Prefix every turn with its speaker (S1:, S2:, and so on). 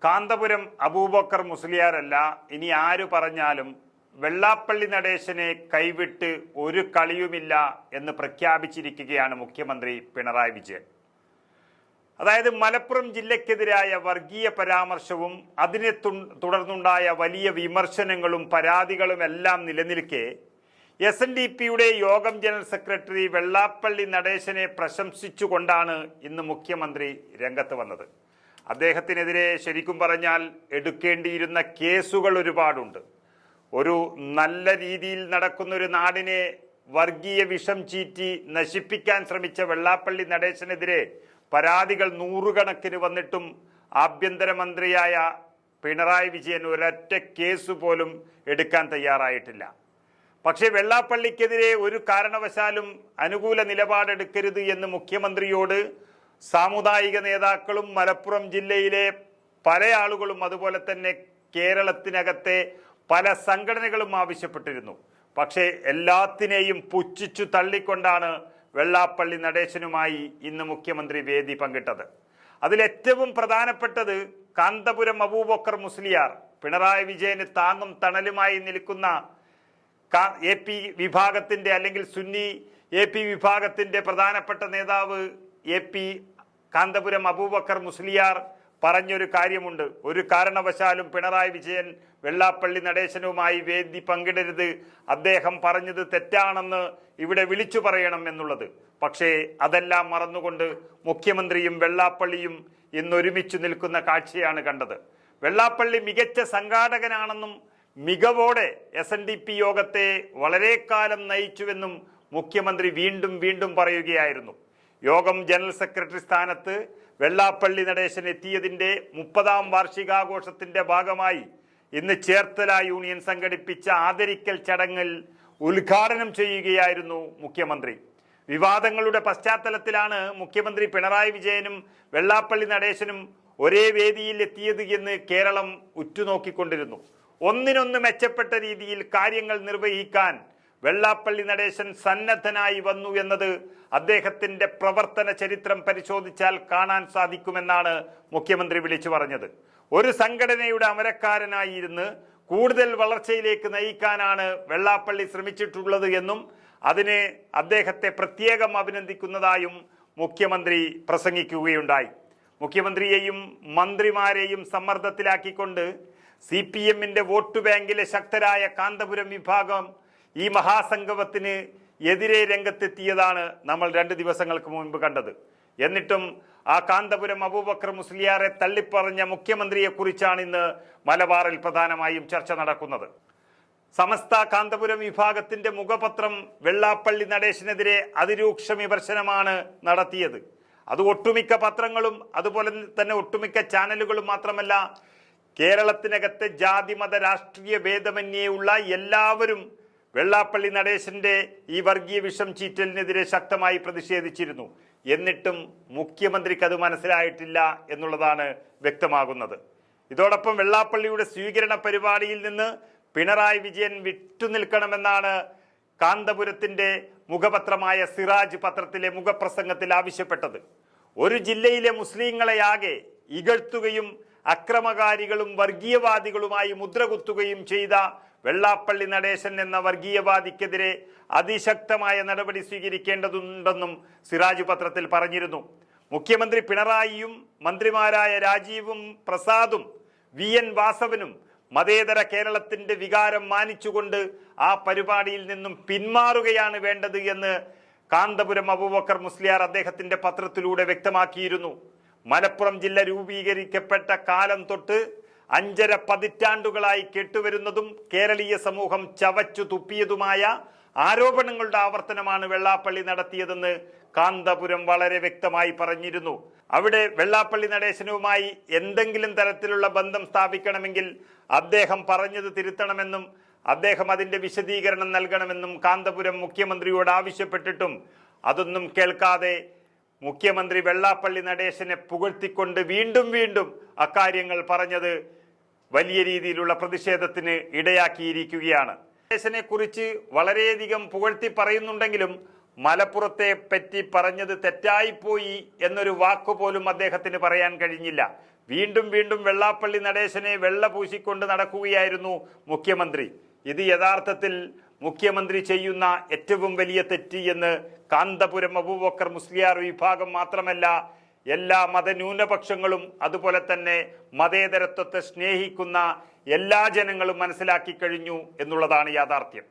S1: കാന്തപുരം അബൂബക്കർ മുസ്ലിയാരല്ല, ഇനി ആര് പറഞ്ഞാലും വെള്ളാപ്പള്ളി നടേശനെ കൈവിട്ട് ഒരു കളിയുമില്ല എന്ന് പ്രഖ്യാപിച്ചിരിക്കുകയാണ് മുഖ്യമന്ത്രി പിണറായി വിജയൻ. അതായത് മലപ്പുറം ജില്ലയ്ക്കെതിരായ വർഗീയ പരാമർശവും അതിനെ തുടർന്നുണ്ടായ വലിയ വിമർശനങ്ങളും പരാതികളും എല്ലാം നിലനിൽക്കെ SNDPയുടെ യോഗം ജനറൽ സെക്രട്ടറി വെള്ളാപ്പള്ളി നടേശനെ പ്രശംസിച്ചുകൊണ്ടാണ് ഇന്ന് മുഖ്യമന്ത്രി രംഗത്ത് വന്നത്. അദ്ദേഹത്തിനെതിരെ ശരിക്കും പറഞ്ഞാൽ എടുക്കേണ്ടിയിരുന്ന കേസുകൾ ഒരുപാടുണ്ട്. ഒരു നല്ല രീതിയിൽ നടക്കുന്ന ഒരു നാടിനെ വർഗീയ വിഷം ചീറ്റി നശിപ്പിക്കാൻ ശ്രമിച്ച വെള്ളാപ്പള്ളി നടേശനെതിരെ പരാതികൾ നൂറുകണക്കിന് വന്നിട്ടും ആഭ്യന്തരമന്ത്രിയായ പിണറായി വിജയൻ ഒരൊറ്റ കേസ് പോലും എടുക്കാൻ തയ്യാറായിട്ടില്ല. പക്ഷേ വെള്ളാപ്പള്ളിക്കെതിരെ ഒരു കാരണവശാലും അനുകൂല നിലപാടെടുക്കരുത് എന്ന് മുഖ്യമന്ത്രിയോട് സാമുദായിക നേതാക്കളും മലപ്പുറം ജില്ലയിലെ പല ആളുകളും അതുപോലെ തന്നെ കേരളത്തിനകത്തെ പല സംഘടനകളും ആവശ്യപ്പെട്ടിരുന്നു. പക്ഷേ എല്ലാത്തിനെയും പുച്ഛിച്ചു തള്ളിക്കൊണ്ടാണ് വെള്ളാപ്പള്ളി നടേശനുമായി ഇന്ന് മുഖ്യമന്ത്രി വേദി പങ്കിട്ടത്. അതിലേറ്റവും പ്രധാനപ്പെട്ടത് കാന്തപുരം അബൂബക്കർ മുസ്ലിയാർ, പിണറായി വിജയന് താങ്ങും തണലുമായി നിൽക്കുന്ന AP വിഭാഗത്തിൻ്റെ അല്ലെങ്കിൽ സുന്നി AP വിഭാഗത്തിൻ്റെ പ്രധാനപ്പെട്ട നേതാവ് AP കാന്തപുരം അബൂബക്കർ മുസ്ലിയാർ പറഞ്ഞൊരു കാര്യമുണ്ട്. ഒരു കാരണവശാലും പിണറായി വിജയൻ വെള്ളാപ്പള്ളി നടേശനുമായി വേദി പങ്കിടരുത്, അദ്ദേഹം പറഞ്ഞത് തെറ്റാണെന്ന് ഇവിടെ വിളിച്ചു പറയണം എന്നുള്ളത്. പക്ഷേ അതെല്ലാം മറന്നുകൊണ്ട് മുഖ്യമന്ത്രിയും വെള്ളാപ്പള്ളിയും ഇന്നൊരുമിച്ച് നിൽക്കുന്ന കാഴ്ചയാണ് കണ്ടത്. വെള്ളാപ്പള്ളി മികച്ച സംഘാടകനാണെന്നും മികവോടെ SNDP യോഗത്തെ വളരെ കാലം നയിച്ചുവെന്നും മുഖ്യമന്ത്രി വീണ്ടും വീണ്ടും പറയുകയായിരുന്നു. യോഗം ജനറൽ സെക്രട്ടറി സ്ഥാനത്ത് വെള്ളാപ്പള്ളി നടേശൻ എത്തിയതിൻ്റെ 30ാം വാർഷികാഘോഷത്തിൻ്റെ ഭാഗമായി ഇന്ന് ചേർത്തല യൂണിയൻ സംഘടിപ്പിച്ച ആദരിക്കൽ ചടങ്ങിൽ ഉദ്ഘാടനം ചെയ്യുകയായിരുന്നു മുഖ്യമന്ത്രി. വിവാദങ്ങളുടെ പശ്ചാത്തലത്തിലാണ് മുഖ്യമന്ത്രി പിണറായി വിജയനും വെള്ളാപ്പള്ളി നടേശനും ഒരേ വേദിയിൽ എത്തിയത് എന്ന് കേരളം ഉറ്റുനോക്കിക്കൊണ്ടിരുന്നു. ഒന്നിനൊന്ന് മെച്ചപ്പെട്ട രീതിയിൽ കാര്യങ്ങൾ നിർവഹിക്കാൻ വെള്ളാപ്പള്ളി നടേശൻ സന്നദ്ധനായി വന്നു എന്നത് അദ്ദേഹത്തിന്റെ പ്രവർത്തന ചരിത്രം പരിശോധിച്ചാൽ കാണാൻ സാധിക്കുമെന്നാണ് മുഖ്യമന്ത്രി വിളിച്ചു പറഞ്ഞത്. ഒരു സംഘടനയുടെ അമരക്കാരനായിരുന്ന് കൂടുതൽ വളർച്ചയിലേക്ക് നയിക്കാനാണ് വെള്ളാപ്പള്ളി ശ്രമിച്ചിട്ടുള്ളത് എന്നും അതിന് അദ്ദേഹത്തെ പ്രത്യേകം അഭിനന്ദിക്കുന്നതായും മുഖ്യമന്ത്രി പ്രസംഗിക്കുകയുണ്ടായി. മുഖ്യമന്ത്രിയെയും മന്ത്രിമാരെയും സമ്മർദ്ദത്തിലാക്കിക്കൊണ്ട് CPMന്റെ വോട്ട് ബാങ്കിലെ ശക്തരായ കാന്തപുരം വിഭാഗം ഈ മഹാസംഗമത്തിന് എതിരെ രംഗത്തെത്തിയതാണ് നമ്മൾ 2 ദിവസങ്ങൾക്ക് മുൻപ് കണ്ടത്. എന്നിട്ടും ആ കാന്തപുരം അബൂബക്കർ മുസ്ലിയാരെ തള്ളിപ്പറഞ്ഞ മുഖ്യമന്ത്രിയെക്കുറിച്ചാണ് ഇന്ന് മലബാറിൽ പ്രധാനമായും ചർച്ച നടക്കുന്നത്. സമസ്ത കാന്തപുരം വിഭാഗത്തിന്റെ മുഖപത്രം വെള്ളാപ്പള്ളി നടേശനെതിരെ അതിരൂക്ഷ വിമർശനമാണ് നടത്തിയത്. അത് ഒട്ടുമിക്ക പത്രങ്ങളും അതുപോലെ തന്നെ ഒട്ടുമിക്ക ചാനലുകളും മാത്രമല്ല, കേരളത്തിനകത്തെ ജാതിമത രാഷ്ട്രീയ ഭേദമന്യേയുള്ള എല്ലാവരും വെള്ളാപ്പള്ളി നടേശന്റെ ഈ വർഗീയ വിഷം ചീറ്റലിനെതിരെ ശക്തമായി പ്രതിഷേധിച്ചിരുന്നു. എന്നിട്ടും മുഖ്യമന്ത്രിക്ക് അത് മനസ്സിലായിട്ടില്ല എന്നുള്ളതാണ് വ്യക്തമാകുന്നത്. ഇതോടൊപ്പം വെള്ളാപ്പള്ളിയുടെ സ്വീകരണ പരിപാടിയിൽ നിന്ന് പിണറായി വിജയൻ വിട്ടുനിൽക്കണമെന്നാണ് കാന്തപുരത്തിന്റെ മുഖപത്രമായ സിറാജ് പത്രത്തിലെ മുഖപ്രസംഗത്തിൽ ആവശ്യപ്പെട്ടത്. ഒരു ജില്ലയിലെ മുസ്ലിങ്ങളെയാകെ ഇകഴ്ത്തുകയും അക്രമകാരികളും വർഗീയവാദികളുമായി മുദ്രകുത്തുകയും ചെയ്ത വെള്ളാപ്പള്ളി നടേശൻ എന്ന വർഗീയവാദിക്കെതിരെ അതിശക്തമായ നടപടി സ്വീകരിക്കേണ്ടതുണ്ടെന്നും സിറാജ് പത്രത്തിൽ പറഞ്ഞിരുന്നു. മുഖ്യമന്ത്രി പിണറായിയും മന്ത്രിമാരായ രാജീവും പ്രസാദും VN വാസവനും മതേതര കേരളത്തിന്റെ വികാരം മാനിച്ചുകൊണ്ട് ആ പരിപാടിയിൽ നിന്നും പിന്മാറുകയാണ് വേണ്ടത് എന്ന് കാന്തപുരം അബൂബക്കർ മുസ്ലിയാർ അദ്ദേഹത്തിന്റെ പത്രത്തിലൂടെ വ്യക്തമാക്കിയിരുന്നു. മലപ്പുറം ജില്ല രൂപീകരിക്കപ്പെട്ട കാലം തൊട്ട് 5.5 പതിറ്റാണ്ടുകളായി കേട്ടുവരുന്നതും കേരളീയ സമൂഹം ചവച്ചു തുപ്പിയതുമായ ആരോപണങ്ങളുടെ ആവർത്തനമാണ് വെള്ളാപ്പള്ളി നടത്തിയതെന്ന് കാന്തപുരം വളരെ വ്യക്തമായി പറഞ്ഞിരുന്നു. അവിടെ വെള്ളാപ്പള്ളി നടേശനുമായി എന്തെങ്കിലും തരത്തിലുള്ള ബന്ധം സ്ഥാപിക്കണമെങ്കിൽ അദ്ദേഹം പറഞ്ഞത് തിരുത്തണമെന്നും അദ്ദേഹം അതിന്റെ വിശദീകരണം നൽകണമെന്നും കാന്തപുരം മുഖ്യമന്ത്രിയോട് ആവശ്യപ്പെട്ടിട്ടും അതൊന്നും കേൾക്കാതെ മുഖ്യമന്ത്രി വെള്ളാപ്പള്ളി നടേശനെ പുകഴ്ത്തിക്കൊണ്ട് വീണ്ടും വീണ്ടും അക്കാര്യങ്ങൾ പറഞ്ഞത് വലിയ രീതിയിലുള്ള പ്രതിഷേധത്തിന് ഇടയാക്കിയിരിക്കുകയാണ്. നടേശനെ കുറിച്ച് വളരെയധികം പുകഴ്ത്തി പറയുന്നുണ്ടെങ്കിലും മലപ്പുറത്തെ പറ്റി പറഞ്ഞത് തെറ്റായിപ്പോയി എന്നൊരു വാക്കുപോലും അദ്ദേഹത്തിന് പറയാൻ കഴിഞ്ഞില്ല. വീണ്ടും വീണ്ടും വെള്ളാപ്പള്ളി നടേശനെ വെള്ള പൂശിക്കൊണ്ട് നടക്കുകയായിരുന്നു മുഖ്യമന്ത്രി. ഇത് യഥാർത്ഥത്തിൽ മുഖ്യമന്ത്രി ചെയ്യുന്ന ഏറ്റവും വലിയ തെറ്റ് എന്ന് കാന്തപുരം അബൂബക്കർ മുസ്ലിയാർ വിഭാഗം മാത്രമല്ല എല്ലാ മതന്യൂനപക്ഷങ്ങളും അതുപോലെ തന്നെ മതേതരത്വത്തെ സ്നേഹിക്കുന്ന എല്ലാ ജനങ്ങളും മനസ്സിലാക്കി കഴിഞ്ഞു എന്നുള്ളതാണ് യാഥാർത്ഥ്യം.